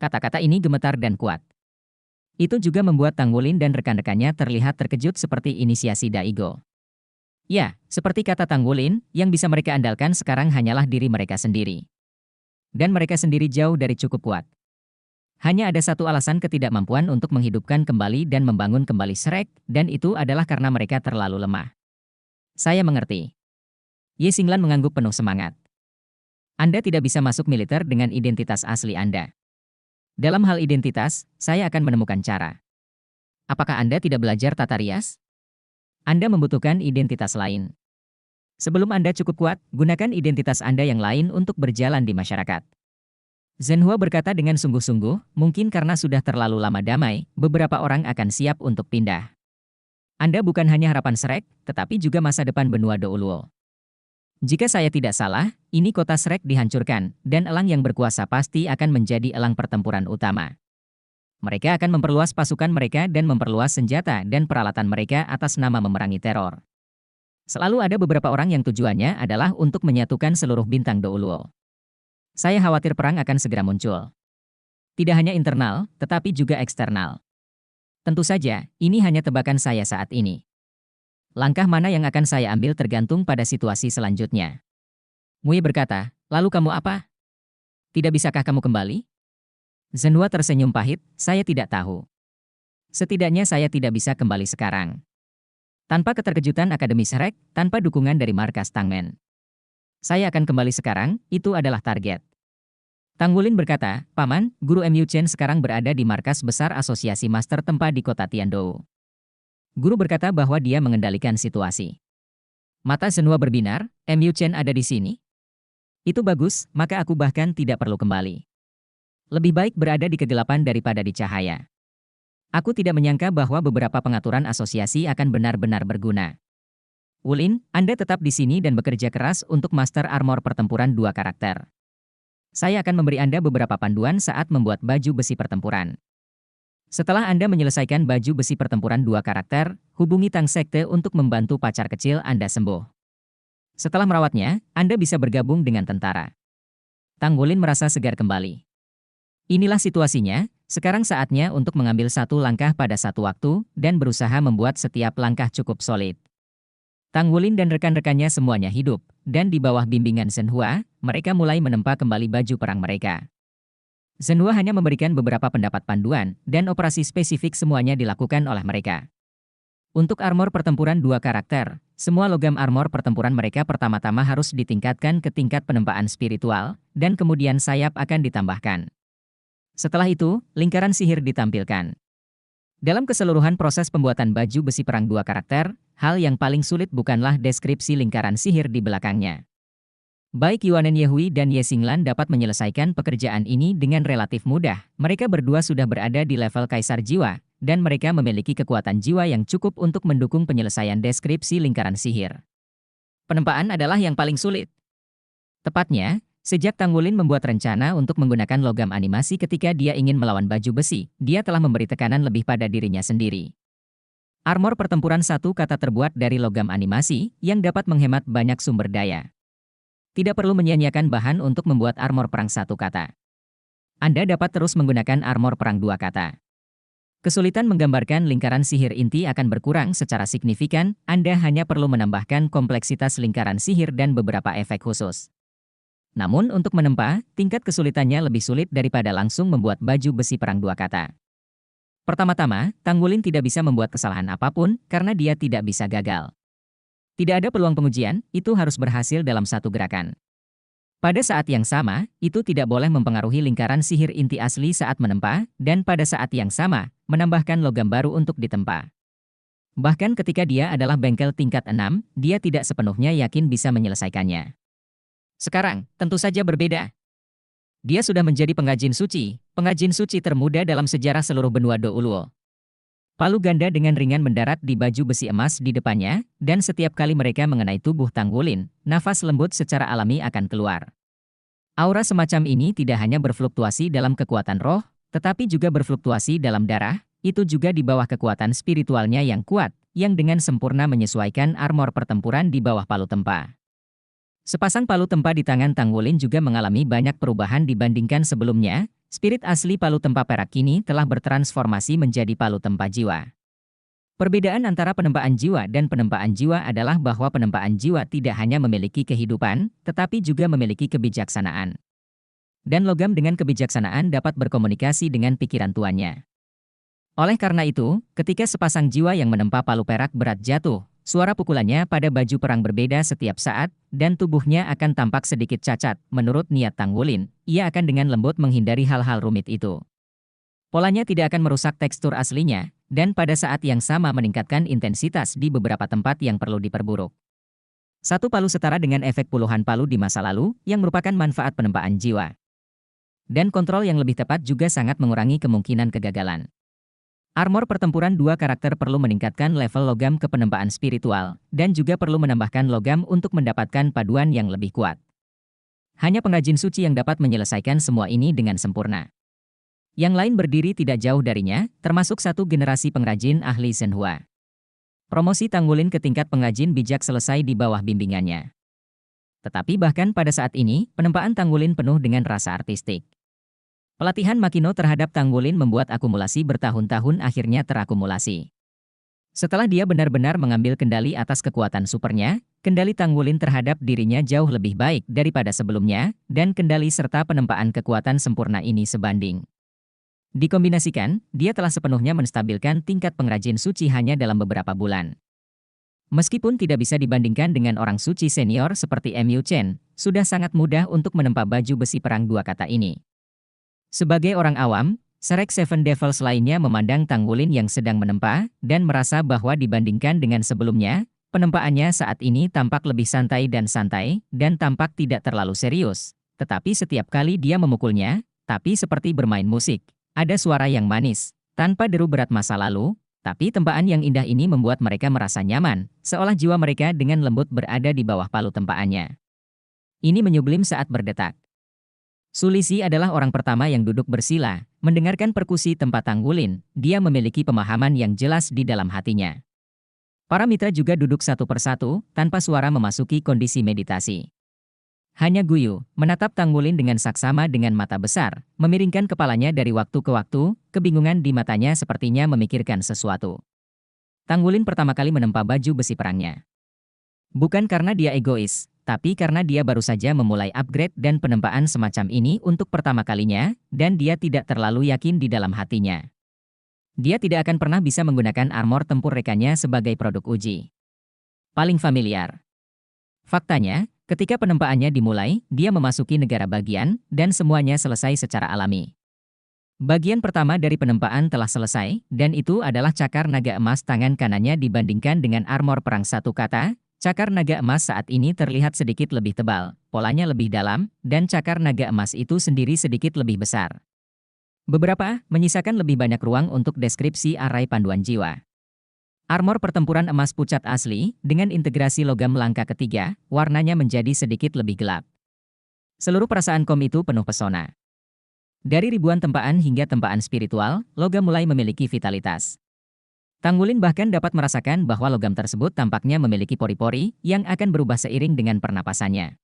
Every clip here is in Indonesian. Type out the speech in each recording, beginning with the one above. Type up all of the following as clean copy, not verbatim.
Kata-kata ini gemetar dan kuat. Itu juga membuat Tang Wulin dan rekan-rekannya terlihat terkejut seperti inisiasi Daigo. Ya, seperti kata Tang Wulin, yang bisa mereka andalkan sekarang hanyalah diri mereka sendiri. Dan mereka sendiri jauh dari cukup kuat. Hanya ada satu alasan ketidakmampuan untuk menghidupkan kembali dan membangun kembali Shrek, dan itu adalah karena mereka terlalu lemah. Saya mengerti. Ye Xinglan mengangguk penuh semangat. Anda tidak bisa masuk militer dengan identitas asli Anda. Dalam hal identitas, saya akan menemukan cara. Apakah Anda tidak belajar tata rias? Anda membutuhkan identitas lain. Sebelum Anda cukup kuat, gunakan identitas Anda yang lain untuk berjalan di masyarakat. Zhenhua berkata dengan sungguh-sungguh, mungkin karena sudah terlalu lama damai, beberapa orang akan siap untuk pindah. Anda bukan hanya harapan Shrek, tetapi juga masa depan benua Douluo. Jika saya tidak salah, ini kota Shrek dihancurkan, dan elang yang berkuasa pasti akan menjadi elang pertempuran utama. Mereka akan memperluas pasukan mereka dan memperluas senjata dan peralatan mereka atas nama memerangi teror. Selalu ada beberapa orang yang tujuannya adalah untuk menyatukan seluruh bintang Douluo. Saya khawatir perang akan segera muncul. Tidak hanya internal, tetapi juga eksternal. Tentu saja, ini hanya tebakan saya saat ini. Langkah mana yang akan saya ambil tergantung pada situasi selanjutnya. Mui berkata, lalu kamu apa? Tidak bisakah kamu kembali? Zhenhua tersenyum pahit, saya tidak tahu. Setidaknya saya tidak bisa kembali sekarang. Tanpa keterkejutan Akademi Shrek, tanpa dukungan dari markas Tangmen. Saya akan kembali sekarang, itu adalah target. Tang Wulin berkata, Paman, Guru Mu Chen sekarang berada di markas besar Asosiasi Master Tempa di kota Tiandou. Guru berkata bahwa dia mengendalikan situasi. Mata Zhenhua berbinar, Mu Chen ada di sini? Itu bagus, maka aku bahkan tidak perlu kembali. Lebih baik berada di kegelapan daripada di cahaya. Aku tidak menyangka bahwa beberapa pengaturan asosiasi akan benar-benar berguna. Wulin, Anda tetap di sini dan bekerja keras untuk Master Armor Pertempuran 2 karakter. Saya akan memberi Anda beberapa panduan saat membuat baju besi pertempuran. Setelah Anda menyelesaikan baju besi pertempuran 2 karakter, hubungi Tang Sekte untuk membantu pacar kecil Anda sembuh. Setelah merawatnya, Anda bisa bergabung dengan tentara. Tang Wulin merasa segar kembali. Inilah situasinya, sekarang saatnya untuk mengambil satu langkah pada satu waktu, dan berusaha membuat setiap langkah cukup solid. Tang Wulin dan rekan-rekannya semuanya hidup, dan di bawah bimbingan Zhenhua, mereka mulai menempa kembali baju perang mereka. Zhenhua hanya memberikan beberapa pendapat panduan, dan operasi spesifik semuanya dilakukan oleh mereka. Untuk armor pertempuran 2 karakter, semua logam armor pertempuran mereka pertama-tama harus ditingkatkan ke tingkat penempaan spiritual, dan kemudian sayap akan ditambahkan. Setelah itu, lingkaran sihir ditampilkan. Dalam keseluruhan proses pembuatan baju besi perang 2 karakter, hal yang paling sulit bukanlah deskripsi lingkaran sihir di belakangnya. Baik Yuanen Yehui dan Ye Xinglan dapat menyelesaikan pekerjaan ini dengan relatif mudah. Mereka berdua sudah berada di level Kaisar Jiwa, dan mereka memiliki kekuatan jiwa yang cukup untuk mendukung penyelesaian deskripsi lingkaran sihir. Penempaan adalah yang paling sulit. Tepatnya, sejak Tang Wulin membuat rencana untuk menggunakan logam animasi ketika dia ingin melawan baju besi, dia telah memberi tekanan lebih pada dirinya sendiri. Armor pertempuran 1 kata terbuat dari logam animasi, yang dapat menghemat banyak sumber daya. Tidak perlu menyia-nyiakan bahan untuk membuat armor perang 1 kata. Anda dapat terus menggunakan armor perang 2 kata. Kesulitan menggambarkan lingkaran sihir inti akan berkurang secara signifikan, Anda hanya perlu menambahkan kompleksitas lingkaran sihir dan beberapa efek khusus. Namun untuk menempa, tingkat kesulitannya lebih sulit daripada langsung membuat baju besi perang 2 kata. Pertama-tama, Tang Wulin tidak bisa membuat kesalahan apapun karena dia tidak bisa gagal. Tidak ada peluang pengujian, itu harus berhasil dalam satu gerakan. Pada saat yang sama, itu tidak boleh mempengaruhi lingkaran sihir inti asli saat menempa, dan pada saat yang sama, menambahkan logam baru untuk ditempa. Bahkan ketika dia adalah bengkel tingkat 6, dia tidak sepenuhnya yakin bisa menyelesaikannya. Sekarang, tentu saja berbeda. Dia sudah menjadi pengrajin suci termuda dalam sejarah seluruh benua Douluo. Palu ganda dengan ringan mendarat di baju besi emas di depannya, dan setiap kali mereka mengenai tubuh Tang Wulin, nafas lembut secara alami akan keluar. Aura semacam ini tidak hanya berfluktuasi dalam kekuatan roh, tetapi juga berfluktuasi dalam darah, itu juga di bawah kekuatan spiritualnya yang kuat, yang dengan sempurna menyesuaikan armor pertempuran di bawah palu tempa. Sepasang palu tempa di tangan Tang Wulin juga mengalami banyak perubahan dibandingkan sebelumnya, Spirit asli palu tempa perak kini telah bertransformasi menjadi palu tempa jiwa. Perbedaan antara penempaan jiwa dan penempaan jiwa adalah bahwa penempaan jiwa tidak hanya memiliki kehidupan, tetapi juga memiliki kebijaksanaan. Dan logam dengan kebijaksanaan dapat berkomunikasi dengan pikiran tuannya. Oleh karena itu, ketika sepasang jiwa yang menempa palu perak berat jatuh, suara pukulannya pada baju perang berbeda setiap saat, dan tubuhnya akan tampak sedikit cacat. Menurut niat Tang Wulin, ia akan dengan lembut menghindari hal-hal rumit itu. Polanya tidak akan merusak tekstur aslinya, dan pada saat yang sama meningkatkan intensitas di beberapa tempat yang perlu diperburuk. Satu palu setara dengan efek puluhan palu di masa lalu, yang merupakan manfaat penempaan jiwa. Dan kontrol yang lebih tepat juga sangat mengurangi kemungkinan kegagalan. Armor pertempuran dua karakter perlu meningkatkan level logam ke penempaan spiritual, dan juga perlu menambahkan logam untuk mendapatkan paduan yang lebih kuat. Hanya pengrajin suci yang dapat menyelesaikan semua ini dengan sempurna. Yang lain berdiri tidak jauh darinya, termasuk satu generasi pengrajin ahli Zhenhua. Promosi Tang Wulin ke tingkat pengrajin bijak selesai di bawah bimbingannya. Tetapi bahkan pada saat ini, penempaan Tang Wulin penuh dengan rasa artistik. Pelatihan Makino terhadap Tang Wulin membuat akumulasi bertahun-tahun akhirnya terakumulasi. Setelah dia benar-benar mengambil kendali atas kekuatan supernya, kendali Tang Wulin terhadap dirinya jauh lebih baik daripada sebelumnya, dan kendali serta penempaan kekuatan sempurna ini sebanding. Dikombinasikan, dia telah sepenuhnya menstabilkan tingkat pengrajin suci hanya dalam beberapa bulan. Meskipun tidak bisa dibandingkan dengan orang suci senior seperti Mu Chen, sudah sangat mudah untuk menempa baju besi perang dua kata ini. Sebagai orang awam, Serek Seven Devils lainnya memandang Tang Wulin yang sedang menempa, dan merasa bahwa dibandingkan dengan sebelumnya, penempaannya saat ini tampak lebih santai, dan tampak tidak terlalu serius. Tetapi setiap kali dia memukulnya, tapi seperti bermain musik, ada suara yang manis, tanpa deru berat masa lalu, tapi tempaan yang indah ini membuat mereka merasa nyaman, seolah jiwa mereka dengan lembut berada di bawah palu tempaannya. Ini menyublim saat berdetak. Sulisi adalah orang pertama yang duduk bersila, mendengarkan perkusi tempat Tang Wulin. Dia memiliki pemahaman yang jelas di dalam hatinya. Para mitra juga duduk satu persatu, tanpa suara memasuki kondisi meditasi. Hanya Guyu, menatap Tang Wulin dengan saksama dengan mata besar, memiringkan kepalanya dari waktu ke waktu, kebingungan di matanya sepertinya memikirkan sesuatu. Tang Wulin pertama kali menempa baju besi perangnya. Bukan karena dia egois, tapi karena dia baru saja memulai upgrade dan penempaan semacam ini untuk pertama kalinya, dan dia tidak terlalu yakin di dalam hatinya. Dia tidak akan pernah bisa menggunakan armor tempur rekannya sebagai produk uji. Paling familiar. Faktanya, ketika penempaannya dimulai, dia memasuki negara bagian, dan semuanya selesai secara alami. Bagian pertama dari penempaan telah selesai, dan itu adalah cakar naga emas tangan kanannya dibandingkan dengan armor perang satu kata. Cakar naga emas saat ini terlihat sedikit lebih tebal, polanya lebih dalam, dan cakar naga emas itu sendiri sedikit lebih besar. Beberapa menyisakan lebih banyak ruang untuk deskripsi arai panduan jiwa. Armor pertempuran emas pucat asli, dengan integrasi logam langka ketiga, warnanya menjadi sedikit lebih gelap. Seluruh perasaan Kom itu penuh pesona. Dari ribuan tempaan hingga tempaan spiritual, logam mulai memiliki vitalitas. Tang Wulin bahkan dapat merasakan bahwa logam tersebut tampaknya memiliki pori-pori yang akan berubah seiring dengan pernapasannya.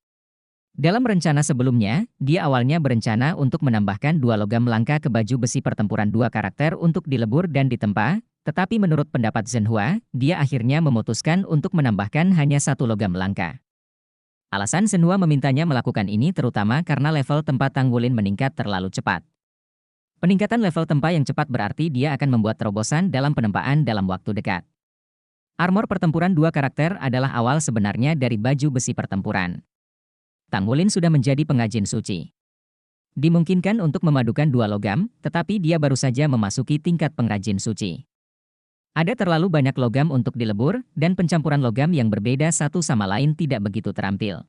Dalam rencana sebelumnya, dia awalnya berencana untuk menambahkan dua logam langka ke baju besi pertempuran dua karakter untuk dilebur dan ditempa, tetapi menurut pendapat Zhenhua, dia akhirnya memutuskan untuk menambahkan hanya satu logam langka. Alasan Zhenhua memintanya melakukan ini terutama karena level tempat Tang Wulin meningkat terlalu cepat. Peningkatan level tempa yang cepat berarti dia akan membuat terobosan dalam penempaan dalam waktu dekat. Armor pertempuran dua karakter adalah awal sebenarnya dari baju besi pertempuran. Tang Wulin sudah menjadi pengrajin suci. Dimungkinkan untuk memadukan dua logam, tetapi dia baru saja memasuki tingkat pengrajin suci. Ada terlalu banyak logam untuk dilebur, dan pencampuran logam yang berbeda satu sama lain tidak begitu terampil.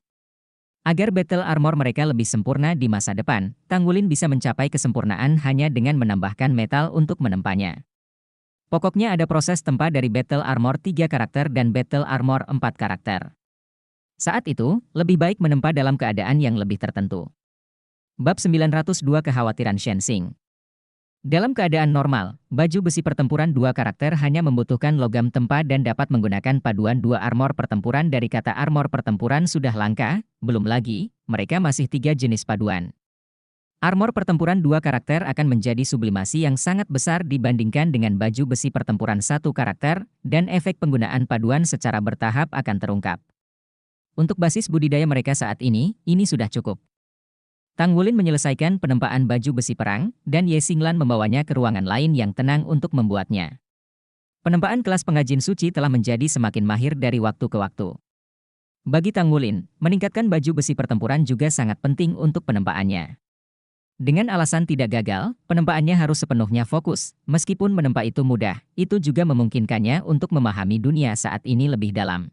Agar battle armor mereka lebih sempurna di masa depan, Tang Wulin bisa mencapai kesempurnaan hanya dengan menambahkan metal untuk menempanya. Pokoknya ada proses tempa dari battle armor 3 karakter dan battle armor 4 karakter. Saat itu, lebih baik menempa dalam keadaan yang lebih tertentu. Bab 902 Kekhawatiran Shenzing. Dalam keadaan normal, baju besi pertempuran dua karakter hanya membutuhkan logam tempa dan dapat menggunakan paduan dua armor pertempuran dari kata armor pertempuran sudah langka, belum lagi, mereka masih 3 jenis paduan. Armor pertempuran dua karakter akan menjadi sublimasi yang sangat besar dibandingkan dengan baju besi pertempuran satu karakter, dan efek penggunaan paduan secara bertahap akan terungkap. Untuk basis budidaya mereka saat ini sudah cukup. Tang Wulin menyelesaikan penempaan baju besi perang, dan Ye Xinglan membawanya ke ruangan lain yang tenang untuk membuatnya. Penempaan kelas pengajin suci telah menjadi semakin mahir dari waktu ke waktu. Bagi Tang Wulin, meningkatkan baju besi pertempuran juga sangat penting untuk penempaannya. Dengan alasan tidak gagal, penempaannya harus sepenuhnya fokus. Meskipun menempa itu mudah, itu juga memungkinkannya untuk memahami dunia saat ini lebih dalam.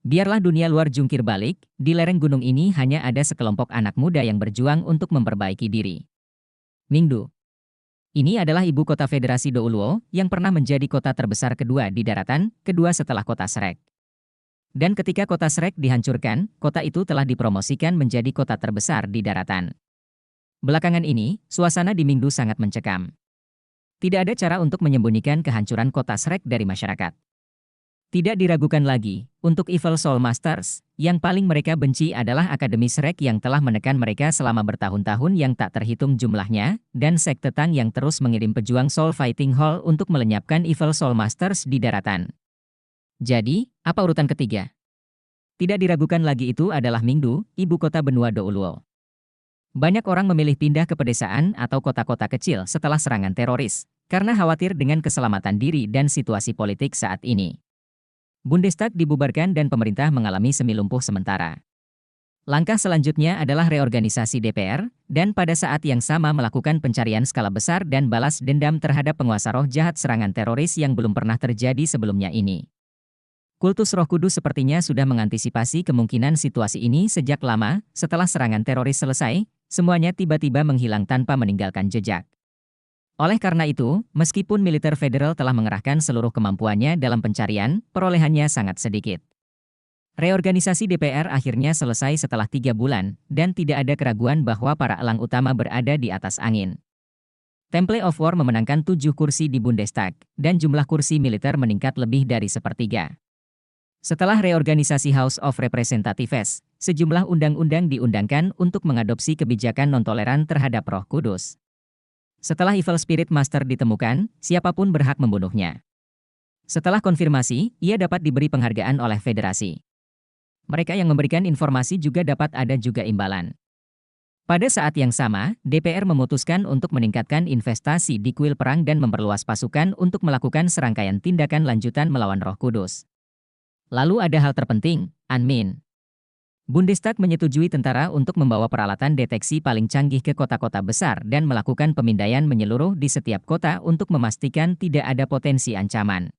Biarlah dunia luar jungkir balik, di lereng gunung ini hanya ada sekelompok anak muda yang berjuang untuk memperbaiki diri. Mingdu. Ini adalah ibu kota Federasi Douluo, yang pernah menjadi kota terbesar kedua di daratan, kedua setelah kota Shrek. Dan ketika kota Shrek dihancurkan, kota itu telah dipromosikan menjadi kota terbesar di daratan. Belakangan ini, suasana di Mingdu sangat mencekam. Tidak ada cara untuk menyembunyikan kehancuran kota Shrek dari masyarakat. Tidak diragukan lagi, untuk Evil Soul Masters, yang paling mereka benci adalah Akademi Shrek yang telah menekan mereka selama bertahun-tahun yang tak terhitung jumlahnya, dan sekte Tang yang terus mengirim pejuang Soul Fighting Hall untuk melenyapkan Evil Soul Masters di daratan. Jadi, apa urutan ketiga? Tidak diragukan lagi itu adalah Mingdu, ibu kota benua Douluo. Banyak orang memilih pindah ke pedesaan atau kota-kota kecil setelah serangan teroris, karena khawatir dengan keselamatan diri dan situasi politik saat ini. Bundestag dibubarkan dan pemerintah mengalami semi lumpuh sementara. Langkah selanjutnya adalah reorganisasi DPR, dan pada saat yang sama melakukan pencarian skala besar dan balas dendam terhadap penguasa roh jahat serangan teroris yang belum pernah terjadi sebelumnya ini. Kultus Roh Kudus sepertinya sudah mengantisipasi kemungkinan situasi ini sejak lama. Setelah serangan teroris selesai, semuanya tiba-tiba menghilang tanpa meninggalkan jejak. Oleh karena itu, meskipun militer federal telah mengerahkan seluruh kemampuannya dalam pencarian, perolehannya sangat sedikit. Reorganisasi DPR akhirnya selesai setelah 3 bulan, dan tidak ada keraguan bahwa para elang utama berada di atas angin. Temple of War memenangkan 7 kursi di Bundestag, dan jumlah kursi militer meningkat lebih dari sepertiga. Setelah reorganisasi House of Representatives, sejumlah undang-undang diundangkan untuk mengadopsi kebijakan non-toleran terhadap Roh Kudus. Setelah Evil Spirit Master ditemukan, siapapun berhak membunuhnya. Setelah konfirmasi, ia dapat diberi penghargaan oleh federasi. Mereka yang memberikan informasi juga dapat ada juga imbalan. Pada saat yang sama, DPR memutuskan untuk meningkatkan investasi di kuil perang dan memperluas pasukan untuk melakukan serangkaian tindakan lanjutan melawan Roh Kudus. Lalu ada hal terpenting, Anmin. Bundestag menyetujui tentara untuk membawa peralatan deteksi paling canggih ke kota-kota besar dan melakukan pemindaian menyeluruh di setiap kota untuk memastikan tidak ada potensi ancaman.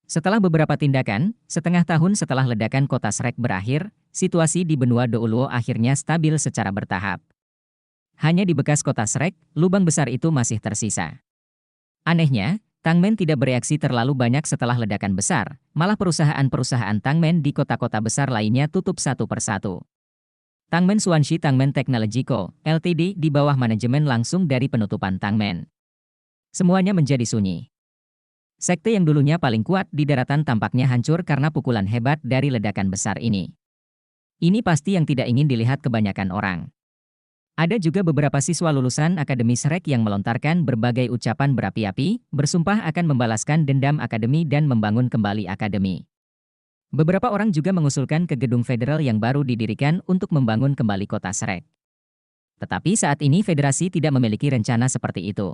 Setelah beberapa tindakan, setengah tahun setelah ledakan kota Shrek berakhir, situasi di benua Douluo akhirnya stabil secara bertahap. Hanya di bekas kota Shrek, lubang besar itu masih tersisa. Anehnya, Tangmen tidak bereaksi terlalu banyak setelah ledakan besar, malah perusahaan-perusahaan Tangmen di kota-kota besar lainnya tutup satu persatu. Tangmen Xuanxi Tangmen Technology Co., Ltd. Di bawah manajemen langsung dari penutupan Tangmen. Semuanya menjadi sunyi. Sekte yang dulunya paling kuat di daratan tampaknya hancur karena pukulan hebat dari ledakan besar ini. Ini pasti yang tidak ingin dilihat kebanyakan orang. Ada juga beberapa siswa lulusan Akademi Shrek yang melontarkan berbagai ucapan berapi-api, bersumpah akan membalaskan dendam Akademi dan membangun kembali Akademi. Beberapa orang juga mengusulkan ke gedung federal yang baru didirikan untuk membangun kembali kota Shrek. Tetapi saat ini federasi tidak memiliki rencana seperti itu.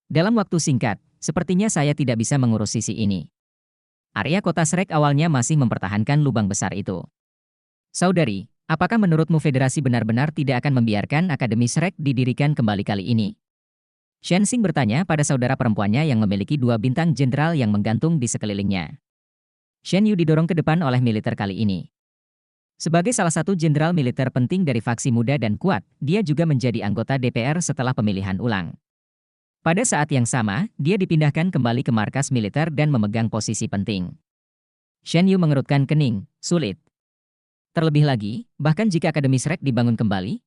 Dalam waktu singkat, sepertinya saya tidak bisa mengurus sisi ini. Area kota Shrek awalnya masih mempertahankan lubang besar itu. Saudari, apakah menurutmu federasi benar-benar tidak akan membiarkan Akademi Shrek didirikan kembali kali ini? Shen Xing bertanya pada saudara perempuannya yang memiliki 2 bintang jenderal yang menggantung di sekelilingnya. Shen Yu didorong ke depan oleh militer kali ini. Sebagai salah satu jenderal militer penting dari faksi muda dan kuat, dia juga menjadi anggota DPR setelah pemilihan ulang. Pada saat yang sama, dia dipindahkan kembali ke markas militer dan memegang posisi penting. Shen Yu mengerutkan kening, sulit. Terlebih lagi, bahkan jika Akademi Shrek dibangun kembali?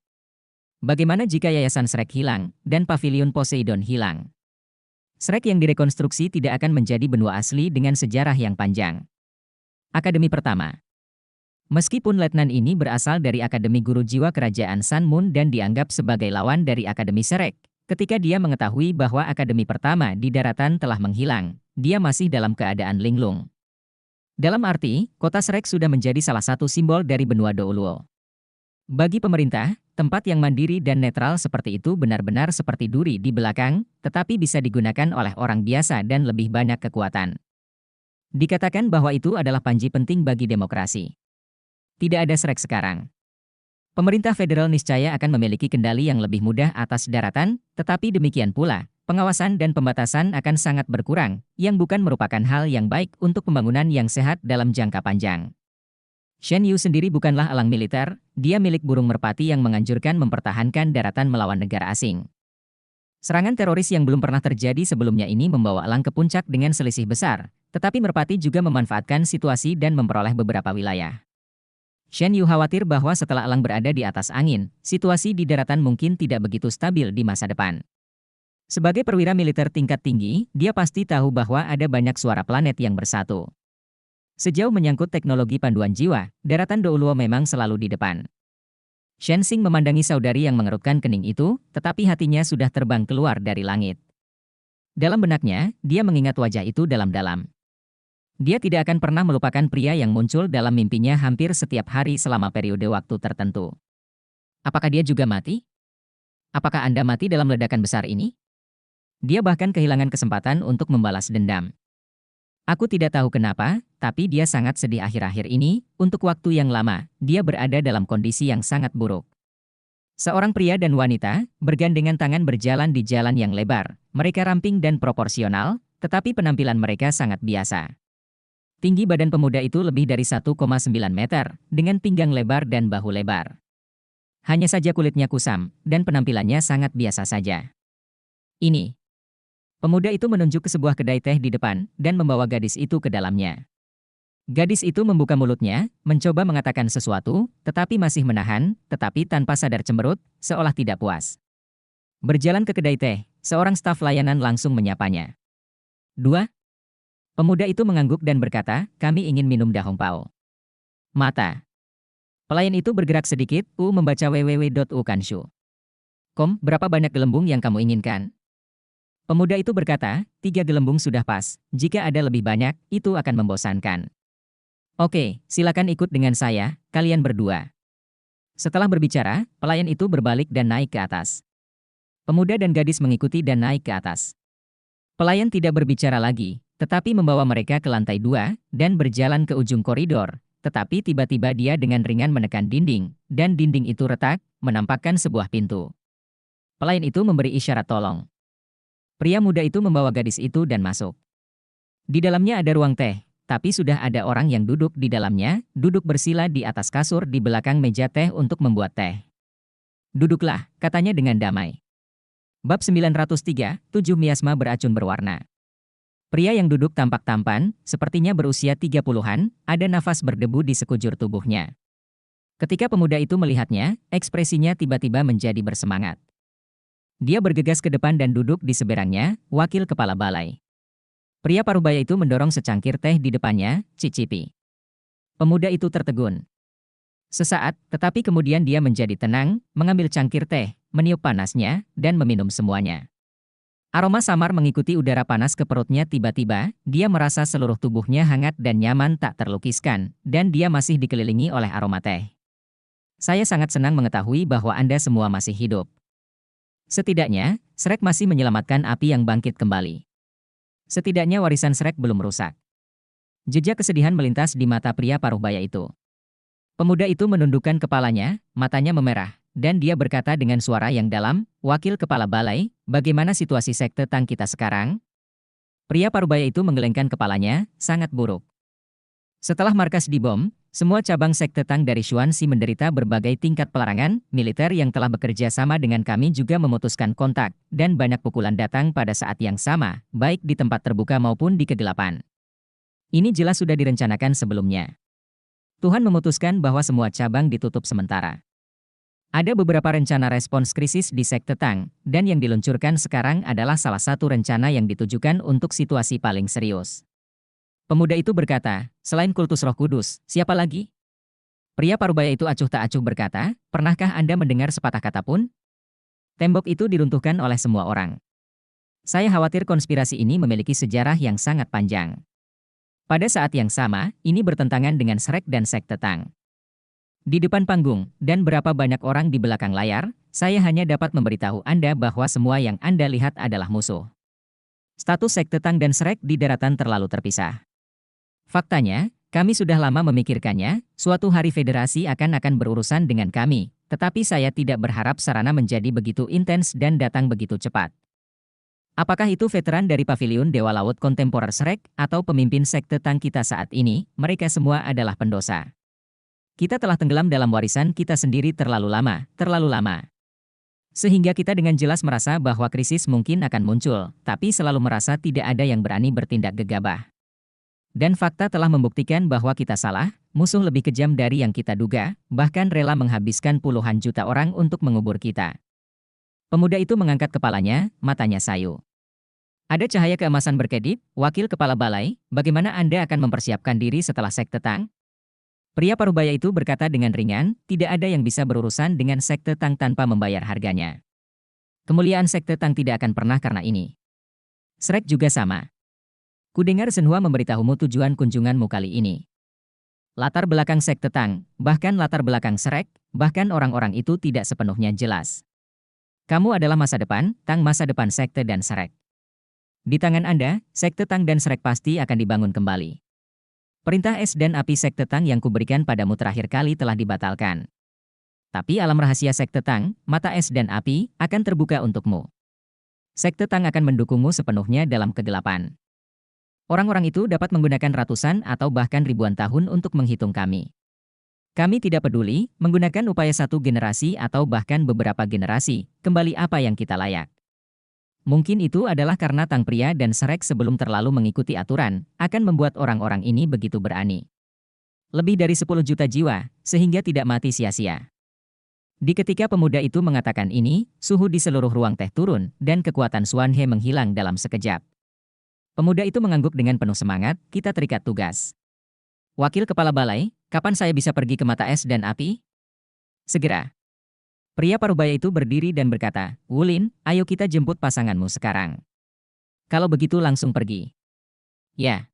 Bagaimana jika Yayasan Shrek hilang, dan Pavilion Poseidon hilang? Shrek yang direkonstruksi tidak akan menjadi benua asli dengan sejarah yang panjang. Akademi pertama. Meskipun letnan ini berasal dari Akademi Guru Jiwa Kerajaan Sun Moon dan dianggap sebagai lawan dari Akademi Shrek, ketika dia mengetahui bahwa Akademi pertama di daratan telah menghilang, dia masih dalam keadaan linglung. Dalam arti, kota Shrek sudah menjadi salah satu simbol dari benua Douluo. Bagi pemerintah, tempat yang mandiri dan netral seperti itu benar-benar seperti duri di belakang, tetapi bisa digunakan oleh orang biasa dan lebih banyak kekuatan. Dikatakan bahwa itu adalah panji penting bagi demokrasi. Tidak ada Shrek sekarang. Pemerintah federal niscaya akan memiliki kendali yang lebih mudah atas daratan, tetapi demikian pula, pengawasan dan pembatasan akan sangat berkurang, yang bukan merupakan hal yang baik untuk pembangunan yang sehat dalam jangka panjang. Shen Yu sendiri bukanlah elang militer, dia milik burung merpati yang menganjurkan mempertahankan daratan melawan negara asing. Serangan teroris yang belum pernah terjadi sebelumnya ini membawa elang ke puncak dengan selisih besar, tetapi merpati juga memanfaatkan situasi dan memperoleh beberapa wilayah. Shen Yu khawatir bahwa setelah elang berada di atas angin, situasi di daratan mungkin tidak begitu stabil di masa depan. Sebagai perwira militer tingkat tinggi, dia pasti tahu bahwa ada banyak suara planet yang bersatu. Sejauh menyangkut teknologi panduan jiwa, daratan Douluo memang selalu di depan. Shen Xing memandangi saudari yang mengerutkan kening itu, tetapi hatinya sudah terbang keluar dari langit. Dalam benaknya, dia mengingat wajah itu dalam-dalam. Dia tidak akan pernah melupakan pria yang muncul dalam mimpinya hampir setiap hari selama periode waktu tertentu. Apakah dia juga mati? Apakah Anda mati dalam ledakan besar ini? Dia bahkan kehilangan kesempatan untuk membalas dendam. Aku tidak tahu kenapa, tapi dia sangat sedih akhir-akhir ini. Untuk waktu yang lama, dia berada dalam kondisi yang sangat buruk. Seorang pria dan wanita, bergandengan tangan berjalan di jalan yang lebar. Mereka ramping dan proporsional, tetapi penampilan mereka sangat biasa. Tinggi badan pemuda itu lebih dari 1,9 meter, dengan pinggang lebar dan bahu lebar. Hanya saja kulitnya kusam, dan penampilannya sangat biasa saja. Ini. Pemuda itu menunjuk ke sebuah kedai teh di depan, dan membawa gadis itu ke dalamnya. Gadis itu membuka mulutnya, mencoba mengatakan sesuatu, tetapi masih menahan, tetapi tanpa sadar cemberut, seolah tidak puas. Berjalan ke kedai teh, seorang staf layanan langsung menyapanya. "Dua?" Pemuda itu mengangguk dan berkata, "Kami ingin minum dahong pao." Mata. Pelayan itu bergerak sedikit, membaca www.ukanshu.com. Berapa banyak gelembung yang kamu inginkan? Pemuda itu berkata, 3 gelembung sudah pas, jika ada lebih banyak, itu akan membosankan. Oke, silakan ikut dengan saya, kalian berdua. Setelah berbicara, pelayan itu berbalik dan naik ke atas. Pemuda dan gadis mengikuti dan naik ke atas. Pelayan tidak berbicara lagi, tetapi membawa mereka ke lantai 2, dan berjalan ke ujung koridor, tetapi tiba-tiba dia dengan ringan menekan dinding, dan dinding itu retak, menampakkan sebuah pintu. Pelayan itu memberi isyarat tolong. Pria muda itu membawa gadis itu dan masuk. Di dalamnya ada ruang teh, tapi sudah ada orang yang duduk di dalamnya, duduk bersila di atas kasur di belakang meja teh untuk membuat teh. "Duduklah," katanya dengan damai. Bab 903, 7 miasma beracun berwarna. Pria yang duduk tampak tampan, sepertinya berusia 30-an, ada nafas berdebu di sekujur tubuhnya. Ketika pemuda itu melihatnya, ekspresinya tiba-tiba menjadi bersemangat. Dia bergegas ke depan dan duduk di seberangnya, wakil kepala balai. Pria parubaya itu mendorong secangkir teh di depannya, "Cicipi." Pemuda itu tertegun. Sesaat, tetapi kemudian dia menjadi tenang, mengambil cangkir teh, meniup panasnya, dan meminum semuanya. Aroma samar mengikuti udara panas ke perutnya tiba-tiba, dia merasa seluruh tubuhnya hangat dan nyaman tak terlukiskan, dan dia masih dikelilingi oleh aroma teh. "Saya sangat senang mengetahui bahwa Anda semua masih hidup. Setidaknya, Shrek masih menyelamatkan api yang bangkit kembali. Setidaknya warisan Shrek belum rusak." Jejak kesedihan melintas di mata pria paruh baya itu. Pemuda itu menundukkan kepalanya, matanya memerah, dan dia berkata dengan suara yang dalam, "Wakil kepala balai, bagaimana situasi sekte Tang kita sekarang?" Pria parubaya itu menggelengkan kepalanya, "Sangat buruk. Setelah markas dibom, semua cabang sekte Tang dari Xuanxi menderita berbagai tingkat pelarangan. Militer yang telah bekerja sama dengan kami juga memutuskan kontak, dan banyak pukulan datang pada saat yang sama, baik di tempat terbuka maupun di kegelapan. Ini jelas sudah direncanakan sebelumnya. Tuhan memutuskan bahwa semua cabang ditutup sementara. Ada beberapa rencana respons krisis di sekte Tang, dan yang diluncurkan sekarang adalah salah satu rencana yang ditujukan untuk situasi paling serius." Pemuda itu berkata, "Selain kultus Roh Kudus, siapa lagi?" Pria parubaya itu acuh tak acuh berkata, pernahkah Anda mendengar sepatah kata pun? Tembok itu diruntuhkan oleh semua orang. Saya khawatir konspirasi ini memiliki sejarah yang sangat panjang. Pada saat yang sama, ini bertentangan dengan Shrek dan sekte Tang. Di depan panggung, dan berapa banyak orang di belakang layar, saya hanya dapat memberitahu Anda bahwa semua yang Anda lihat adalah musuh. Status sekte Tang dan Shrek di daratan terlalu terpisah. Faktanya, kami sudah lama memikirkannya, suatu hari federasi akan berurusan dengan kami, tetapi saya tidak berharap sarana menjadi begitu intens dan datang begitu cepat. Apakah itu veteran dari Paviliun Dewa Laut Kontemporer Shrek, atau pemimpin sekte Tang kita saat ini, mereka semua adalah pendosa. Kita telah tenggelam dalam warisan kita sendiri terlalu lama, terlalu lama. Sehingga kita dengan jelas merasa bahwa krisis mungkin akan muncul, tapi selalu merasa tidak ada yang berani bertindak gegabah. Dan fakta telah membuktikan bahwa kita salah, musuh lebih kejam dari yang kita duga, bahkan rela menghabiskan puluhan juta orang untuk mengubur kita. Pemuda itu mengangkat kepalanya, matanya sayu. Ada cahaya keemasan berkedip, wakil kepala balai, bagaimana Anda akan mempersiapkan diri setelah sekte Tang? Pria parubaya itu berkata dengan ringan, tidak ada yang bisa berurusan dengan sekte Tang tanpa membayar harganya. Kemuliaan sekte Tang tidak akan pernah karena ini. Shrek juga sama. Kudengar Shenhua memberitahumu tujuan kunjunganmu kali ini. Latar belakang sekte Tang, bahkan latar belakang Shrek, bahkan orang-orang itu tidak sepenuhnya jelas. Kamu adalah masa depan, Tang masa depan sekte dan Shrek. Di tangan Anda, sekte Tang dan Shrek pasti akan dibangun kembali. Perintah es dan api sekte Tang yang kuberikan padamu terakhir kali telah dibatalkan. Tapi alam rahasia sekte Tang, mata es dan api, akan terbuka untukmu. Sekte Tang akan mendukungmu sepenuhnya dalam kegelapan. Orang-orang itu dapat menggunakan ratusan atau bahkan ribuan tahun untuk menghitung kami. Kami tidak peduli, menggunakan upaya satu generasi atau bahkan beberapa generasi, kembali apa yang kita layak. Mungkin itu adalah karena Tang pria dan Shrek sebelum terlalu mengikuti aturan, akan membuat orang-orang ini begitu berani. Lebih dari 10 juta jiwa, sehingga tidak mati sia-sia. Di ketika pemuda itu mengatakan ini, suhu di seluruh ruang teh turun, dan kekuatan Xuan He menghilang dalam sekejap. Pemuda itu mengangguk dengan penuh semangat, kita terikat tugas. Wakil kepala balai, kapan saya bisa pergi ke mata es dan api? Segera. Pria parubaya itu berdiri dan berkata, Wulin, ayo kita jemput pasanganmu sekarang. Kalau begitu langsung pergi. Ya.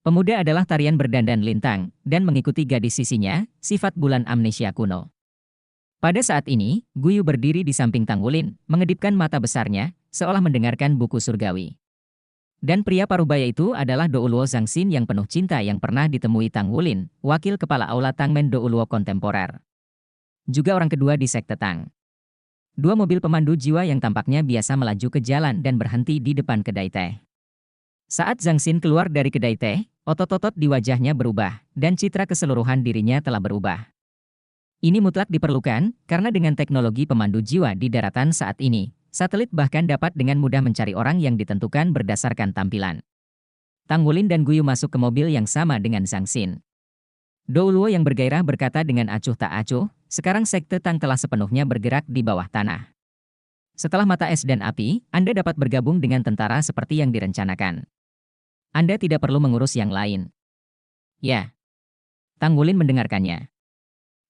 Pemuda adalah tarian berdandan lintang, dan mengikuti gadis sisinya, sifat bulan amnesia kuno. Pada saat ini, Guyu berdiri di samping Tang Wulin, mengedipkan mata besarnya, seolah mendengarkan buku surgawi. Dan pria parubaya itu adalah Douluo Zhangxin yang penuh cinta yang pernah ditemui Tang Wulin, wakil kepala aula Tangmen Douluo kontemporer. Juga orang kedua di sekte Tang. Dua mobil pemandu jiwa yang tampaknya biasa melaju ke jalan dan berhenti di depan kedai teh. Saat Zhangxin keluar dari kedai teh, otot-otot di wajahnya berubah, dan citra keseluruhan dirinya telah berubah. Ini mutlak diperlukan, karena dengan teknologi pemandu jiwa di daratan saat ini, satelit bahkan dapat dengan mudah mencari orang yang ditentukan berdasarkan tampilan. Tang Wulin dan Guyu masuk ke mobil yang sama dengan Zhangxin. Douluo yang bergairah berkata dengan acuh tak acuh, sekarang sekte Tang telah sepenuhnya bergerak di bawah tanah. Setelah mata es dan api, Anda dapat bergabung dengan tentara seperti yang direncanakan. Anda tidak perlu mengurus yang lain. Ya. Tang Wulin mendengarkannya.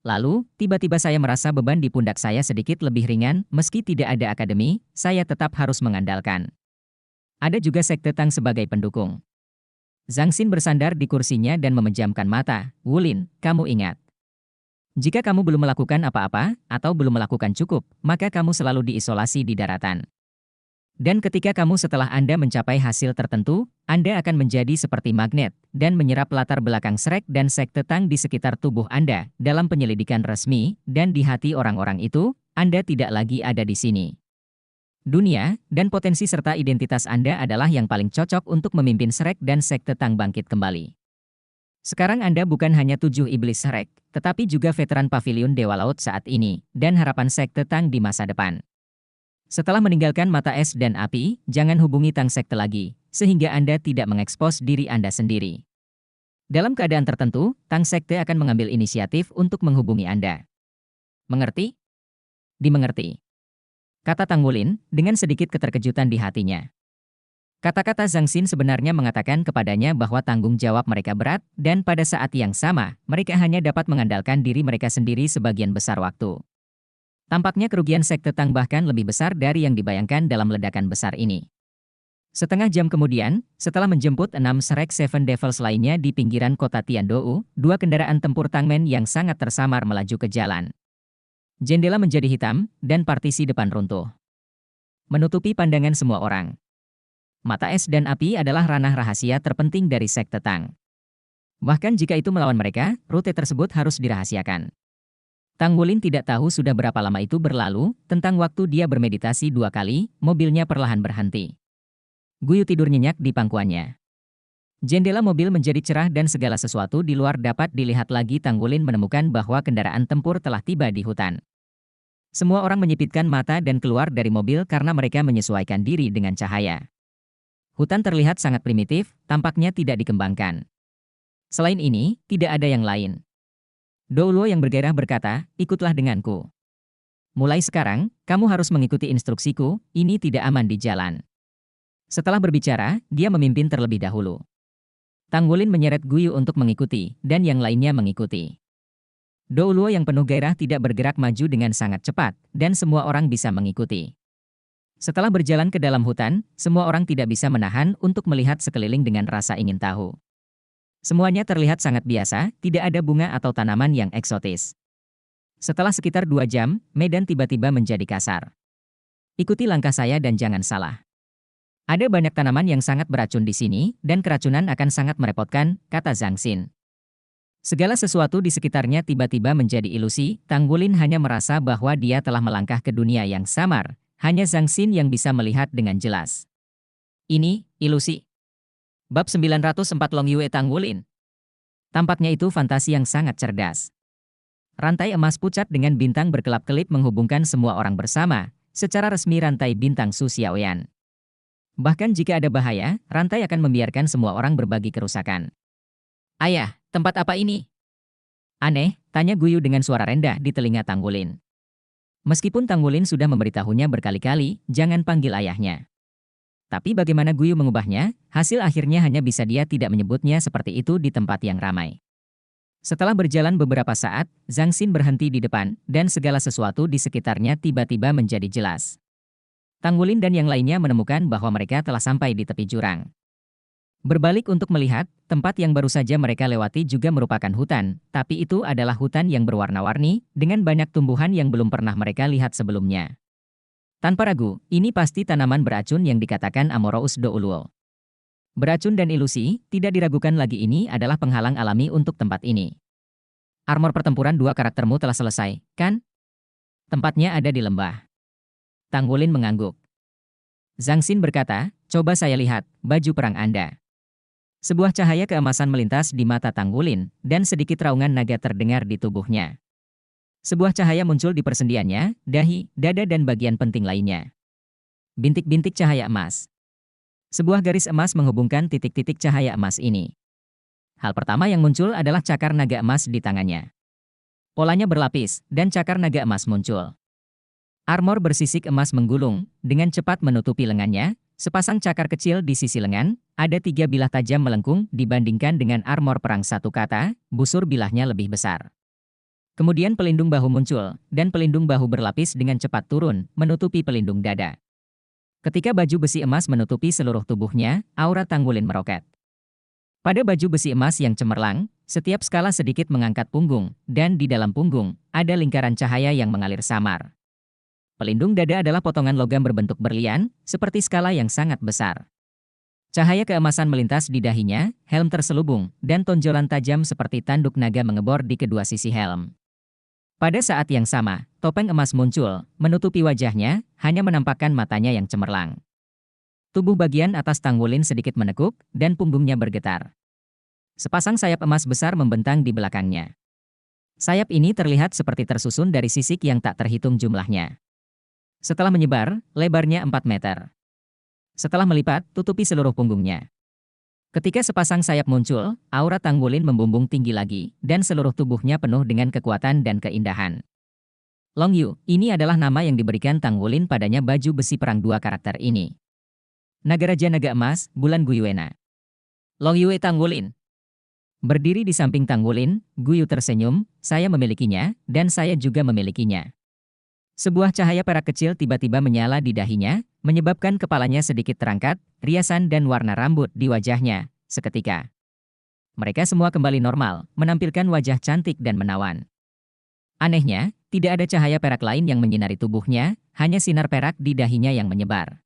Lalu, tiba-tiba saya merasa beban di pundak saya sedikit lebih ringan, meski tidak ada akademi, saya tetap harus mengandalkan. Ada juga sekte Tang sebagai pendukung. Zhangxin bersandar di kursinya dan memejamkan mata. Wulin, kamu ingat. Jika kamu belum melakukan apa-apa, atau belum melakukan cukup, maka kamu selalu diisolasi di daratan. Dan ketika kamu setelah Anda mencapai hasil tertentu, Anda akan menjadi seperti magnet, dan menyerap latar belakang Shrek dan sekte Tang di sekitar tubuh Anda, dalam penyelidikan resmi, dan di hati orang-orang itu, Anda tidak lagi ada di sini. Dunia, dan potensi serta identitas Anda adalah yang paling cocok untuk memimpin Shrek dan sekte Tang bangkit kembali. Sekarang Anda bukan hanya 7 iblis Shrek, tetapi juga veteran Paviliun Dewa Laut saat ini, dan harapan sekte Tang di masa depan. Setelah meninggalkan mata es dan api, jangan hubungi Tang sekte lagi, sehingga Anda tidak mengekspos diri Anda sendiri. Dalam keadaan tertentu, Tang sekte akan mengambil inisiatif untuk menghubungi Anda. Mengerti? Dimengerti. Kata Tang Wulin, dengan sedikit keterkejutan di hatinya. Kata-kata Zhang Xin sebenarnya mengatakan kepadanya bahwa tanggung jawab mereka berat, dan pada saat yang sama, mereka hanya dapat mengandalkan diri mereka sendiri sebagian besar waktu. Tampaknya kerugian sekte Tang bahkan lebih besar dari yang dibayangkan dalam ledakan besar ini. Setengah jam kemudian, setelah menjemput 6 Shrek Seven Devils lainnya di pinggiran kota Tiandou, 2 kendaraan tempur Tangmen yang sangat tersamar melaju ke jalan. Jendela menjadi hitam, dan partisi depan runtuh, menutupi pandangan semua orang. Mata es dan api adalah ranah rahasia terpenting dari sekte Tang. Bahkan jika itu melawan mereka, rute tersebut harus dirahasiakan. Tang Wulin tidak tahu sudah berapa lama itu berlalu, tentang waktu dia bermeditasi 2 kali, mobilnya perlahan berhenti. Guyu tidur nyenyak di pangkuannya. Jendela mobil menjadi cerah dan segala sesuatu di luar dapat dilihat lagi. Tang Wulin menemukan bahwa kendaraan tempur telah tiba di hutan. Semua orang menyipitkan mata dan keluar dari mobil karena mereka menyesuaikan diri dengan cahaya. Hutan terlihat sangat primitif, tampaknya tidak dikembangkan. Selain ini, tidak ada yang lain. Doulo yang bergairah berkata, ikutlah denganku. Mulai sekarang, kamu harus mengikuti instruksiku, ini tidak aman di jalan. Setelah berbicara, dia memimpin terlebih dahulu. Tang Wulin menyeret Guyu untuk mengikuti, dan yang lainnya mengikuti. Doulo yang penuh gairah tidak bergerak maju dengan sangat cepat, dan semua orang bisa mengikuti. Setelah berjalan ke dalam hutan, semua orang tidak bisa menahan untuk melihat sekeliling dengan rasa ingin tahu. Semuanya terlihat sangat biasa, tidak ada bunga atau tanaman yang eksotis. Setelah sekitar 2 jam, medan tiba-tiba menjadi kasar. Ikuti langkah saya dan jangan salah. Ada banyak tanaman yang sangat beracun di sini, dan keracunan akan sangat merepotkan, kata Zhang Xin. Segala sesuatu di sekitarnya tiba-tiba menjadi ilusi. Tang Wulin hanya merasa bahwa dia telah melangkah ke dunia yang samar. Hanya Zhang Xin yang bisa melihat dengan jelas. Ini, ilusi. Bab 904 Long Yue Tang Wulin. Tampaknya itu fantasi yang sangat cerdas. Rantai emas pucat dengan bintang berkelap-kelip menghubungkan semua orang bersama, secara resmi rantai bintang Su Xiaoyan. Bahkan jika ada bahaya, rantai akan membiarkan semua orang berbagi kerusakan. Ayah, tempat apa ini? Aneh, tanya Guyu dengan suara rendah di telinga Tang Wulin. Meskipun Tang Wulin sudah memberitahunya berkali-kali, jangan panggil ayahnya. Tapi bagaimana Guyu mengubahnya, hasil akhirnya hanya bisa dia tidak menyebutnya seperti itu di tempat yang ramai. Setelah berjalan beberapa saat, Zhang Xin berhenti di depan, dan segala sesuatu di sekitarnya tiba-tiba menjadi jelas. Tang Wulin dan yang lainnya menemukan bahwa mereka telah sampai di tepi jurang. Berbalik untuk melihat, tempat yang baru saja mereka lewati juga merupakan hutan, tapi itu adalah hutan yang berwarna-warni, dengan banyak tumbuhan yang belum pernah mereka lihat sebelumnya. Tanpa ragu, ini pasti tanaman beracun yang dikatakan Amorous Douluo. Beracun dan ilusi, tidak diragukan lagi ini adalah penghalang alami untuk tempat ini. Armor pertempuran 2 karaktermu telah selesai, kan? Tempatnya ada di lembah. Tang Wulin mengangguk. Zhang Xin berkata, coba saya lihat, baju perang Anda. Sebuah cahaya keemasan melintas di mata Tang Wulin, dan sedikit raungan naga terdengar di tubuhnya. Sebuah cahaya muncul di persendiannya, dahi, dada dan bagian penting lainnya. Bintik-bintik cahaya emas. Sebuah garis emas menghubungkan titik-titik cahaya emas ini. Hal pertama yang muncul adalah cakar naga emas di tangannya. Polanya berlapis, dan cakar naga emas muncul. Armor bersisik emas menggulung, dengan cepat menutupi lengannya. Sepasang cakar kecil di sisi lengan, ada 3 bilah tajam melengkung dibandingkan dengan armor perang 1 kata, busur bilahnya lebih besar. Kemudian pelindung bahu muncul, dan pelindung bahu berlapis dengan cepat turun, menutupi pelindung dada. Ketika baju besi emas menutupi seluruh tubuhnya, aura Tang Wulin meroket. Pada baju besi emas yang cemerlang, setiap skala sedikit mengangkat punggung, dan di dalam punggung, ada lingkaran cahaya yang mengalir samar. Pelindung dada adalah potongan logam berbentuk berlian, seperti skala yang sangat besar. Cahaya keemasan melintas di dahinya, helm terselubung, dan tonjolan tajam seperti tanduk naga mengebor di kedua sisi helm. Pada saat yang sama, topeng emas muncul, menutupi wajahnya, hanya menampakkan matanya yang cemerlang. Tubuh bagian atas Tang Wulin sedikit menekuk, dan punggungnya bergetar. Sepasang sayap emas besar membentang di belakangnya. Sayap ini terlihat seperti tersusun dari sisik yang tak terhitung jumlahnya. Setelah menyebar, lebarnya 4 meter. Setelah melipat, tutupi seluruh punggungnya. Ketika sepasang sayap muncul, aura Tang Wulin membumbung tinggi lagi, dan seluruh tubuhnya penuh dengan kekuatan dan keindahan. Long Yu, ini adalah nama yang diberikan Tang Wulin padanya baju besi perang 2 karakter ini. Naga Raja Naga Emas, Bulan Guyuena. Long Yue Tanggulin. Berdiri di samping Tanggulin, Guyu tersenyum, saya memilikinya, dan saya juga memilikinya. Sebuah cahaya perak kecil tiba-tiba menyala di dahinya, menyebabkan kepalanya sedikit terangkat, riasan dan warna rambut di wajahnya, seketika. Mereka semua kembali normal, menampilkan wajah cantik dan menawan. Anehnya, tidak ada cahaya perak lain yang menyinari tubuhnya, hanya sinar perak di dahinya yang menyebar.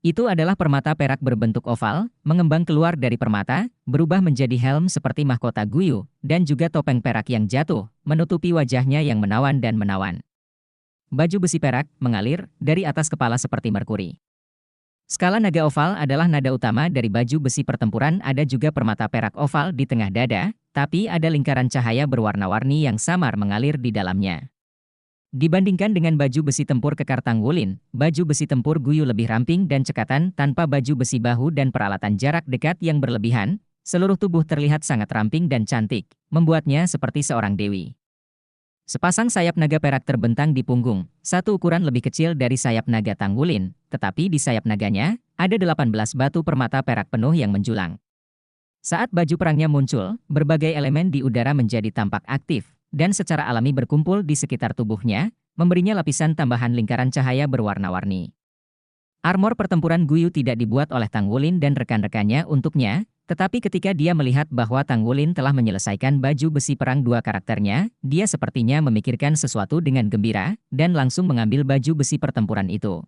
Itu adalah permata perak berbentuk oval, mengembang keluar dari permata, berubah menjadi helm seperti mahkota Guyu, dan juga topeng perak yang jatuh, menutupi wajahnya yang menawan dan menawan. Baju besi perak mengalir dari atas kepala seperti merkuri. Skala naga oval adalah nada utama dari baju besi pertempuran. Ada juga permata perak oval di tengah dada, tapi ada lingkaran cahaya berwarna-warni yang samar mengalir di dalamnya. Dibandingkan dengan baju besi tempur kekar Tanggulin, baju besi tempur Guyu lebih ramping dan cekatan tanpa baju besi bahu dan peralatan jarak dekat yang berlebihan, seluruh tubuh terlihat sangat ramping dan cantik, membuatnya seperti seorang dewi. Sepasang sayap naga perak terbentang di punggung, satu ukuran lebih kecil dari sayap naga Tanggulin, tetapi di sayap naganya, ada 18 batu permata perak penuh yang menjulang. Saat baju perangnya muncul, berbagai elemen di udara menjadi tampak aktif, dan secara alami berkumpul di sekitar tubuhnya, memberinya lapisan tambahan lingkaran cahaya berwarna-warni. Armor pertempuran Guyu tidak dibuat oleh Tanggulin dan rekan-rekannya untuknya, tetapi ketika dia melihat bahwa Tanggulin telah menyelesaikan baju besi perang dua karakternya, dia sepertinya memikirkan sesuatu dengan gembira, dan langsung mengambil baju besi pertempuran itu.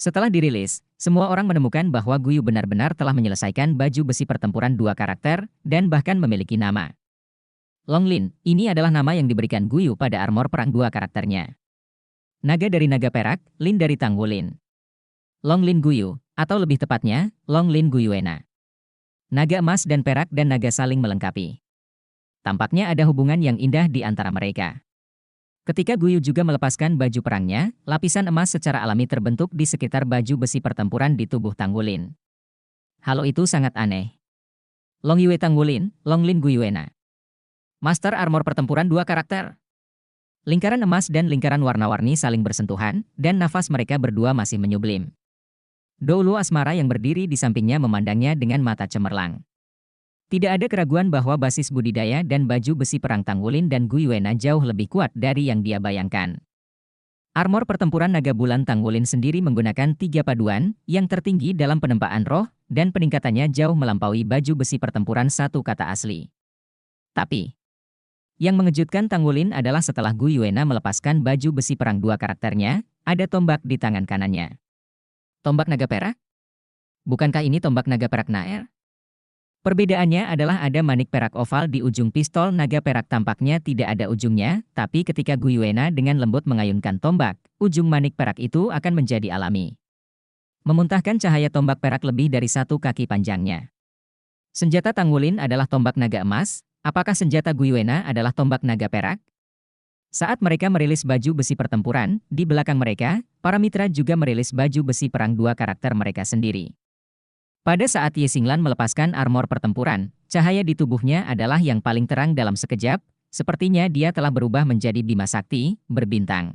Setelah dirilis, semua orang menemukan bahwa Guyu benar-benar telah menyelesaikan baju besi pertempuran dua karakter, dan bahkan memiliki nama. Longlin, ini adalah nama yang diberikan Guyu pada armor perang dua karakternya. Naga dari naga perak, Lin dari Tanggulin. Longlin Guyu, atau lebih tepatnya, Longlin Guyuena. Naga emas dan perak dan naga saling melengkapi. Tampaknya ada hubungan yang indah di antara mereka. Ketika Guyu juga melepaskan baju perangnya, lapisan emas secara alami terbentuk di sekitar baju besi pertempuran di tubuh Tanggulin. Hal itu sangat aneh. Long Yue Tanggulin, Longlin Guyuena. Master armor pertempuran dua karakter. Lingkaran emas dan lingkaran warna-warni saling bersentuhan, dan nafas mereka berdua masih menyublim. Doulu Asmara yang berdiri di sampingnya memandangnya dengan mata cemerlang. Tidak ada keraguan bahwa basis budidaya dan baju besi perang Tanggulin dan Guyuena jauh lebih kuat dari yang dia bayangkan. Armor pertempuran naga bulan Tanggulin sendiri menggunakan 3 paduan, yang tertinggi dalam penempaan roh, dan peningkatannya jauh melampaui baju besi pertempuran satu kata asli. Tapi, yang mengejutkan Tanggulin adalah setelah Guyuena melepaskan baju besi perang dua karakternya, ada tombak di tangan kanannya. Tombak naga perak? Bukankah ini tombak naga perak Naer? Perbedaannya adalah ada manik perak oval di ujung pistol naga perak tampaknya tidak ada ujungnya, tapi ketika Guyuena dengan lembut mengayunkan tombak, ujung manik perak itu akan menjadi alami. Memuntahkan cahaya tombak perak lebih dari 1 kaki panjangnya. Senjata Tanggulin adalah tombak naga emas. Apakah senjata Guyuena adalah tombak naga perak? Saat mereka merilis baju besi pertempuran, di belakang mereka, para mitra juga merilis baju besi perang dua karakter mereka sendiri. Pada saat Ye Xinglan melepaskan armor pertempuran, cahaya di tubuhnya adalah yang paling terang dalam sekejap, sepertinya dia telah berubah menjadi Bima Sakti, berbintang.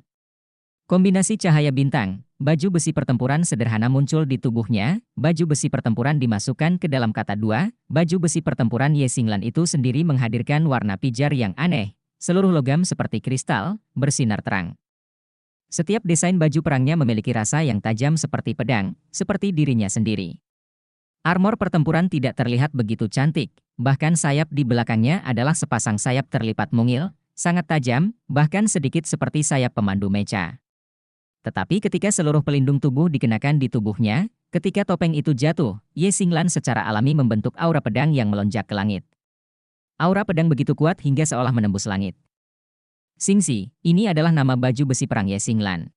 Kombinasi cahaya bintang, baju besi pertempuran sederhana muncul di tubuhnya, baju besi pertempuran dimasukkan ke dalam kata dua, baju besi pertempuran Ye Xinglan itu sendiri menghadirkan warna pijar yang aneh, seluruh logam seperti kristal, bersinar terang. Setiap desain baju perangnya memiliki rasa yang tajam seperti pedang, seperti dirinya sendiri. Armor pertempuran tidak terlihat begitu cantik, bahkan sayap di belakangnya adalah sepasang sayap terlipat mungil, sangat tajam, bahkan sedikit seperti sayap pemandu mecha. Tetapi ketika seluruh pelindung tubuh dikenakan di tubuhnya, ketika topeng itu jatuh, Ye Xinglan secara alami membentuk aura pedang yang melonjak ke langit. Aura pedang begitu kuat hingga seolah menembus langit. Xingxi, ini adalah nama baju besi perang Ye Xinglan.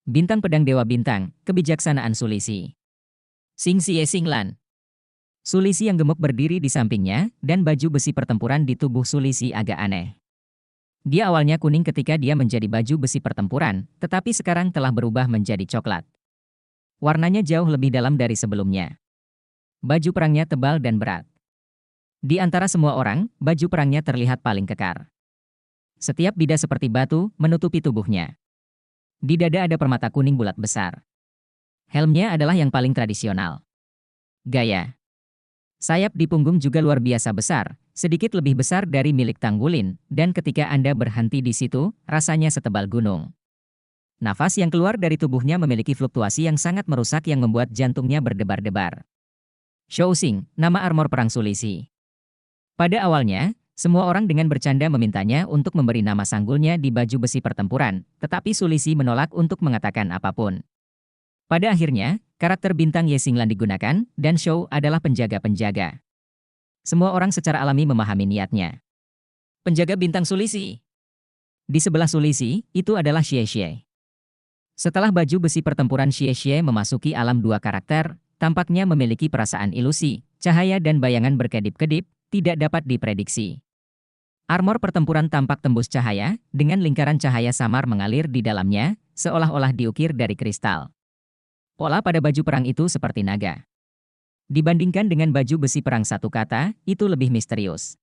Bintang pedang Dewa Bintang, kebijaksanaan Sulisi. Xingxi Ye Xinglan. Sulisi yang gemuk berdiri di sampingnya, dan baju besi pertempuran di tubuh Sulisi agak aneh. Dia awalnya kuning ketika dia menjadi baju besi pertempuran, tetapi sekarang telah berubah menjadi coklat. Warnanya jauh lebih dalam dari sebelumnya. Baju perangnya tebal dan berat. Di antara semua orang, baju perangnya terlihat paling kekar. Setiap bidah seperti batu menutupi tubuhnya. Di dada ada permata kuning bulat besar. Helmnya adalah yang paling tradisional. Gaya. Sayap di punggung juga luar biasa besar, sedikit lebih besar dari milik Tang Wulin, dan ketika Anda berhenti di situ, rasanya setebal gunung. Nafas yang keluar dari tubuhnya memiliki fluktuasi yang sangat merusak yang membuat jantungnya berdebar-debar. Shou Xing, nama armor perang Sulisi. Pada awalnya, semua orang dengan bercanda memintanya untuk memberi nama sanggulnya di baju besi pertempuran, tetapi Sulisi menolak untuk mengatakan apapun. Pada akhirnya, karakter bintang Ye Xinglan digunakan, dan Shou adalah penjaga-penjaga. Semua orang secara alami memahami niatnya. Penjaga bintang Sulisi. Di sebelah Sulisi, itu adalah Xie Xie. Setelah baju besi pertempuran Xie Xie memasuki alam dua karakter, tampaknya memiliki perasaan ilusi, cahaya dan bayangan berkedip-kedip, tidak dapat diprediksi. Armor pertempuran tampak tembus cahaya, dengan lingkaran cahaya samar mengalir di dalamnya, seolah-olah diukir dari kristal. Pola pada baju perang itu seperti naga. Dibandingkan dengan baju besi perang satu kata, itu lebih misterius.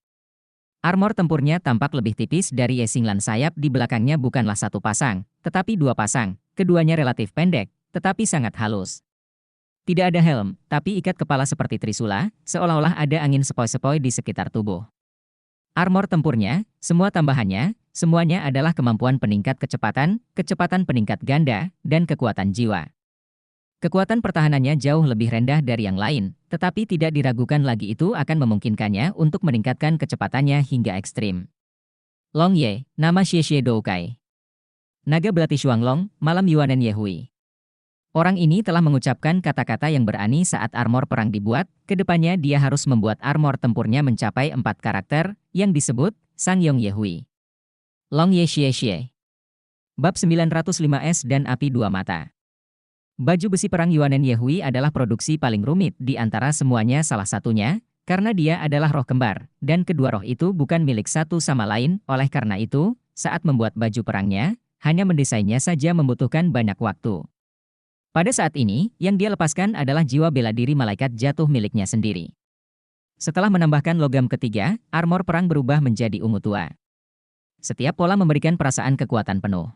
Armor tempurnya tampak lebih tipis dari Ye Xinglan. Sayap di belakangnya bukanlah satu pasang, tetapi dua pasang, keduanya relatif pendek, tetapi sangat halus. Tidak ada helm, tapi ikat kepala seperti trisula, seolah-olah ada angin sepoi-sepoi di sekitar tubuh. Armor tempurnya, semua tambahannya, semuanya adalah kemampuan peningkat kecepatan, kecepatan peningkat ganda, dan kekuatan jiwa. Kekuatan pertahanannya jauh lebih rendah dari yang lain, tetapi tidak diragukan lagi itu akan memungkinkannya untuk meningkatkan kecepatannya hingga ekstrim. Long Ye, nama Xie Xie Doukai. Naga belati Xuanglong, malam Yuanen Yehui. Orang ini telah mengucapkan kata-kata yang berani saat armor perang dibuat, kedepannya dia harus membuat armor tempurnya mencapai 4 karakter, yang disebut Sang Yong Yehui. Long Ye Xie Xie. Bab 905S dan Api Dua Mata. Baju besi perang Yuanen Yehui adalah produksi paling rumit di antara semuanya, salah satunya, karena dia adalah roh kembar, dan kedua roh itu bukan milik satu sama lain, oleh karena itu, saat membuat baju perangnya, hanya mendesainnya saja membutuhkan banyak waktu. Pada saat ini, yang dia lepaskan adalah jiwa bela diri malaikat jatuh miliknya sendiri. Setelah menambahkan logam ketiga, armor perang berubah menjadi ungu tua. Setiap pola memberikan perasaan kekuatan penuh.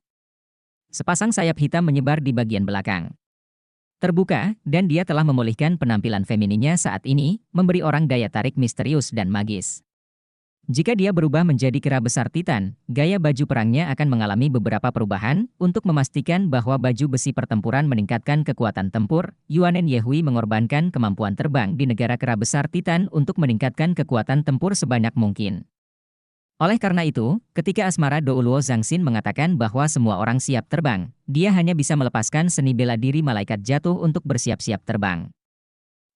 Sepasang sayap hitam menyebar di bagian belakang. Terbuka, dan dia telah memulihkan penampilan femininnya saat ini, memberi orang daya tarik misterius dan magis. Jika dia berubah menjadi kera besar Titan, gaya baju perangnya akan mengalami beberapa perubahan, untuk memastikan bahwa baju besi pertempuran meningkatkan kekuatan tempur, Yuanen Yehui mengorbankan kemampuan terbang di negara kera besar Titan untuk meningkatkan kekuatan tempur sebanyak mungkin. Oleh karena itu, ketika Asmara Douluo Zhangxin mengatakan bahwa semua orang siap terbang, dia hanya bisa melepaskan seni bela diri malaikat jatuh untuk bersiap-siap terbang.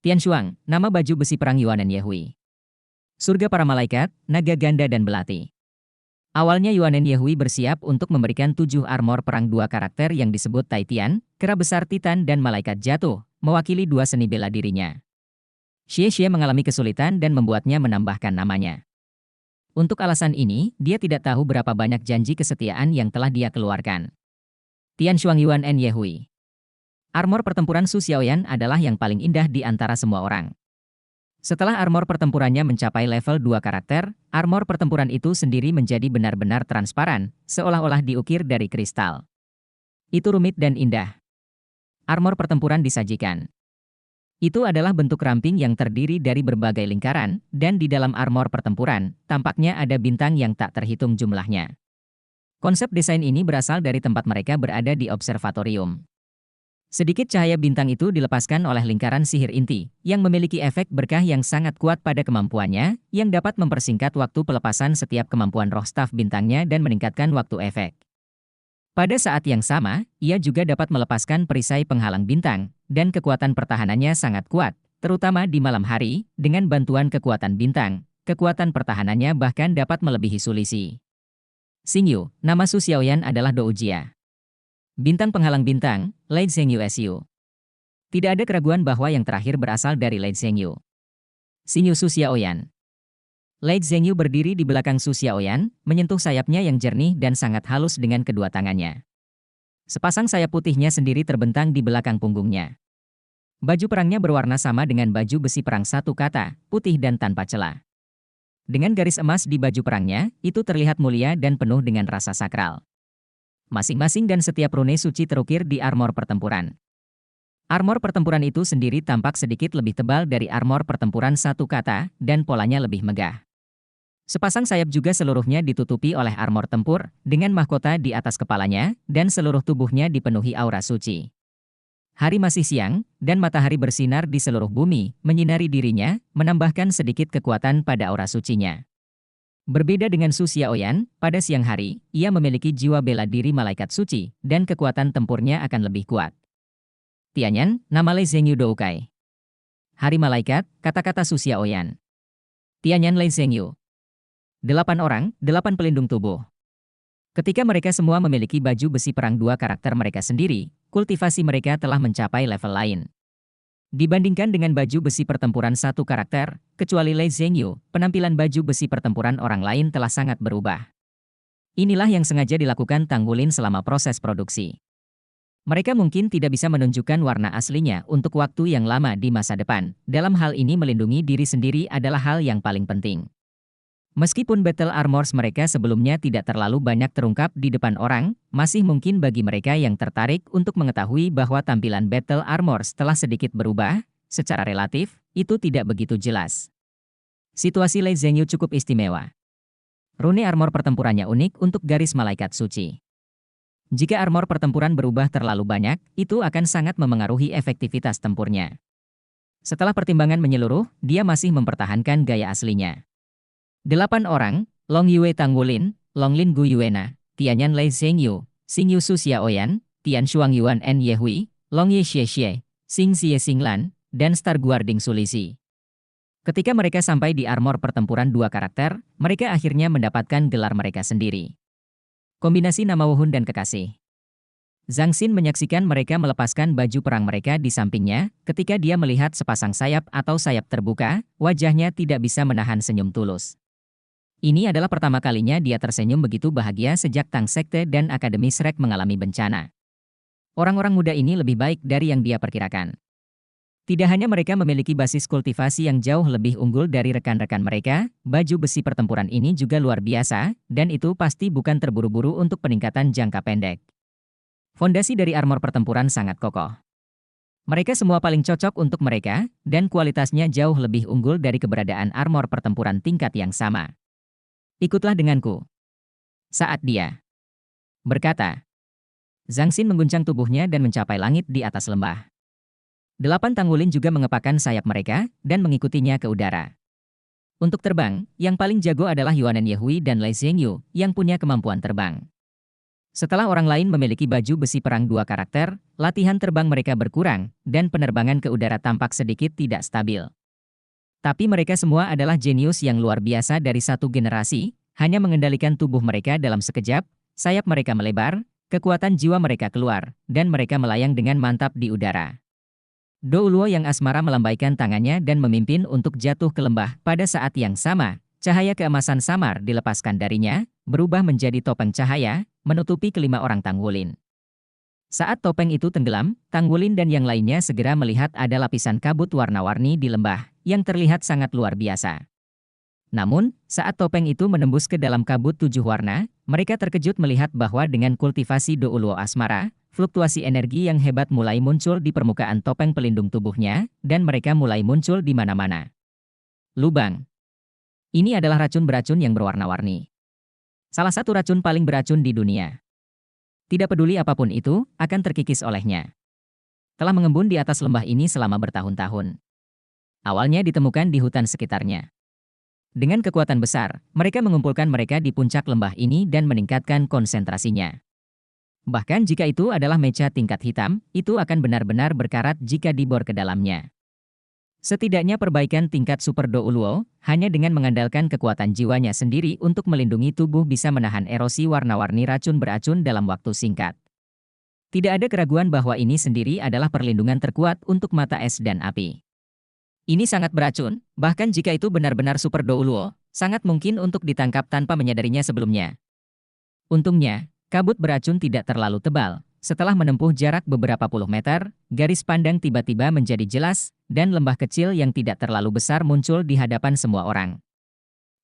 Tianshuang, nama baju besi perang Yuanen Yehui. Surga para malaikat, naga ganda dan belati. Awalnya Yuanen Yehui bersiap untuk memberikan 7 armor perang 2 karakter yang disebut Taitian, kera besar Titan dan malaikat jatuh, mewakili 2 seni bela dirinya. Xie Xie mengalami kesulitan dan membuatnya menambahkan namanya. Untuk alasan ini, dia tidak tahu berapa banyak janji kesetiaan yang telah dia keluarkan. Tianshuang Yuanen Yehui. Armor pertempuran Su Xiaoyan adalah yang paling indah di antara semua orang. Setelah armor pertempurannya mencapai level 2 karakter, armor pertempuran itu sendiri menjadi benar-benar transparan, seolah-olah diukir dari kristal. Itu rumit dan indah. Armor pertempuran disajikan. Itu adalah bentuk ramping yang terdiri dari berbagai lingkaran, dan di dalam armor pertempuran, tampaknya ada bintang yang tak terhitung jumlahnya. Konsep desain ini berasal dari tempat mereka berada di observatorium. Sedikit cahaya bintang itu dilepaskan oleh lingkaran sihir inti, yang memiliki efek berkah yang sangat kuat pada kemampuannya, yang dapat mempersingkat waktu pelepasan setiap kemampuan roh staf bintangnya dan meningkatkan waktu efek. Pada saat yang sama, ia juga dapat melepaskan perisai penghalang bintang, dan kekuatan pertahanannya sangat kuat, terutama di malam hari, dengan bantuan kekuatan bintang, kekuatan pertahanannya bahkan dapat melebihi Sulisi. Xingyu, nama Su Xiaoyan adalah Doujia. Bintang penghalang bintang, Lei Zhengyu Su. Tidak ada keraguan bahwa yang terakhir berasal dari Lei Zhengyu. Xingyu Su Xiaoyan. Lei Zhengyu berdiri di belakang Su Xiaoyan, menyentuh sayapnya yang jernih dan sangat halus dengan kedua tangannya. Sepasang sayap putihnya sendiri terbentang di belakang punggungnya. Baju perangnya berwarna sama dengan baju besi perang satu kata, putih dan tanpa celah. Dengan garis emas di baju perangnya, itu terlihat mulia dan penuh dengan rasa sakral. Masing-masing dan setiap rune suci terukir di armor pertempuran. Armor pertempuran itu sendiri tampak sedikit lebih tebal dari armor pertempuran satu kata, dan polanya lebih megah. Sepasang sayap juga seluruhnya ditutupi oleh armor tempur, dengan mahkota di atas kepalanya, dan seluruh tubuhnya dipenuhi aura suci. Hari masih siang, dan matahari bersinar di seluruh bumi, menyinari dirinya, menambahkan sedikit kekuatan pada aura sucinya. Berbeda dengan Su Xiaoyan, pada siang hari, ia memiliki jiwa bela diri malaikat suci, dan kekuatan tempurnya akan lebih kuat. Tianyan, nama Lei Zhengyu Doukai. Hari malaikat, kata-kata Su Xiaoyan. Tianyan Lei Zhengyu. 8 orang, 8 pelindung tubuh. Ketika mereka semua memiliki baju besi perang dua karakter mereka sendiri, kultivasi mereka telah mencapai level lain. Dibandingkan dengan baju besi pertempuran satu karakter, kecuali Lei Zhengyu, penampilan baju besi pertempuran orang lain telah sangat berubah. Inilah yang sengaja dilakukan Tang Wulin selama proses produksi. Mereka mungkin tidak bisa menunjukkan warna aslinya untuk waktu yang lama di masa depan. Dalam hal ini melindungi diri sendiri adalah hal yang paling penting. Meskipun battle armors mereka sebelumnya tidak terlalu banyak terungkap di depan orang, masih mungkin bagi mereka yang tertarik untuk mengetahui bahwa tampilan battle armors telah sedikit berubah, secara relatif, itu tidak begitu jelas. Situasi Lei Zhengyu cukup istimewa. Rune armor pertempurannya unik untuk garis malaikat suci. Jika armor pertempuran berubah terlalu banyak, itu akan sangat memengaruhi efektivitas tempurnya. Setelah pertimbangan menyeluruh, dia masih mempertahankan gaya aslinya. 8 orang, Long Yue Tang Wulin, Long Lin Gu Yuena, Tianyan Lei Zhengyu, Xing Yu Su Xiaoyan, Tian Shuang Yuan En Ye Hui, Long Ye Xie Xie, Xing Xie Xinglan, dan Star Guarding Sulisi. Ketika mereka sampai di armor pertempuran dua karakter, mereka akhirnya mendapatkan gelar mereka sendiri. Kombinasi nama Wuhun dan kekasih. Zhang Xin menyaksikan mereka melepaskan baju perang mereka di sampingnya, ketika dia melihat sepasang sayap atau sayap terbuka, wajahnya tidak bisa menahan senyum tulus. Ini adalah pertama kalinya dia tersenyum begitu bahagia sejak Tang Sekte dan Akademi Shrek mengalami bencana. Orang-orang muda ini lebih baik dari yang dia perkirakan. Tidak hanya mereka memiliki basis kultivasi yang jauh lebih unggul dari rekan-rekan mereka, baju besi pertempuran ini juga luar biasa, dan itu pasti bukan terburu-buru untuk peningkatan jangka pendek. Fondasi dari armor pertempuran sangat kokoh. Mereka semua paling cocok untuk mereka, dan kualitasnya jauh lebih unggul dari keberadaan armor pertempuran tingkat yang sama. Ikutlah denganku. Saat dia berkata, Zhang Xin mengguncang tubuhnya dan mencapai langit di atas lembah. 8 Tang Wulin juga mengepakkan sayap mereka dan mengikutinya ke udara. Untuk terbang, yang paling jago adalah Yuanen Yehui dan Lei Zhengyu yang punya kemampuan terbang. Setelah orang lain memiliki baju besi perang dua karakter, latihan terbang mereka berkurang, dan penerbangan ke udara tampak sedikit tidak stabil. Tapi mereka semua adalah jenius yang luar biasa dari satu generasi, hanya mengendalikan tubuh mereka dalam sekejap, sayap mereka melebar, kekuatan jiwa mereka keluar, dan mereka melayang dengan mantap di udara. Dou Luo yang asmara melambaikan tangannya dan memimpin untuk jatuh ke lembah. Pada saat yang sama, cahaya keemasan samar dilepaskan darinya, berubah menjadi topeng cahaya, menutupi kelima orang Tang Wulin. Saat topeng itu tenggelam, Tang Wulin dan yang lainnya segera melihat ada lapisan kabut warna-warni di lembah, yang terlihat sangat luar biasa. Namun, saat topeng itu menembus ke dalam kabut 7 warna, mereka terkejut melihat bahwa dengan kultivasi Dou Luo asmara, fluktuasi energi yang hebat mulai muncul di permukaan topeng pelindung tubuhnya, dan mereka mulai muncul di mana-mana. Lubang. Ini adalah racun beracun yang berwarna-warni. Salah satu racun paling beracun di dunia. Tidak peduli apapun itu, akan terkikis olehnya. Telah mengembun di atas lembah ini selama bertahun-tahun. Awalnya ditemukan di hutan sekitarnya. Dengan kekuatan besar, mereka mengumpulkan mereka di puncak lembah ini dan meningkatkan konsentrasinya. Bahkan jika itu adalah mecha tingkat hitam, itu akan benar-benar berkarat jika dibor ke dalamnya. Setidaknya perbaikan tingkat Super Dou Luo, hanya dengan mengandalkan kekuatan jiwanya sendiri untuk melindungi tubuh bisa menahan erosi warna-warni racun beracun dalam waktu singkat. Tidak ada keraguan bahwa ini sendiri adalah perlindungan terkuat untuk mata es dan api. Ini sangat beracun, bahkan jika itu benar-benar Super Dou Luo, sangat mungkin untuk ditangkap tanpa menyadarinya sebelumnya. Untungnya, kabut beracun tidak terlalu tebal. Setelah menempuh jarak beberapa puluh meter, garis pandang tiba-tiba menjadi jelas, dan lembah kecil yang tidak terlalu besar muncul di hadapan semua orang.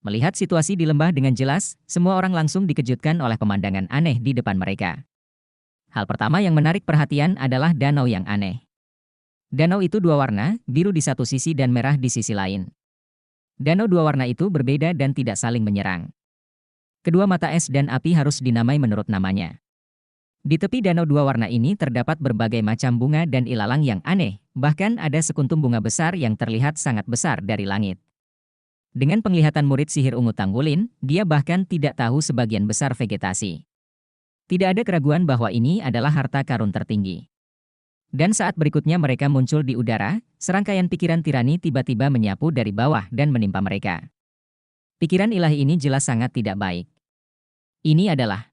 Melihat situasi di lembah dengan jelas, semua orang langsung dikejutkan oleh pemandangan aneh di depan mereka. Hal pertama yang menarik perhatian adalah danau yang aneh. Danau itu dua warna, biru di satu sisi dan merah di sisi lain. Danau dua warna itu berbeda dan tidak saling menyerang. Kedua mata es dan api harus dinamai menurut namanya. Di tepi danau dua warna ini terdapat berbagai macam bunga dan ilalang yang aneh, bahkan ada sekuntum bunga besar yang terlihat sangat besar dari langit. Dengan penglihatan murid sihir ungu Tanggulin, dia bahkan tidak tahu sebagian besar vegetasi. Tidak ada keraguan bahwa ini adalah harta karun tertinggi. Dan saat berikutnya mereka muncul di udara, serangkaian pikiran tirani tiba-tiba menyapu dari bawah dan menimpa mereka. Pikiran ilahi ini jelas sangat tidak baik. Ini adalah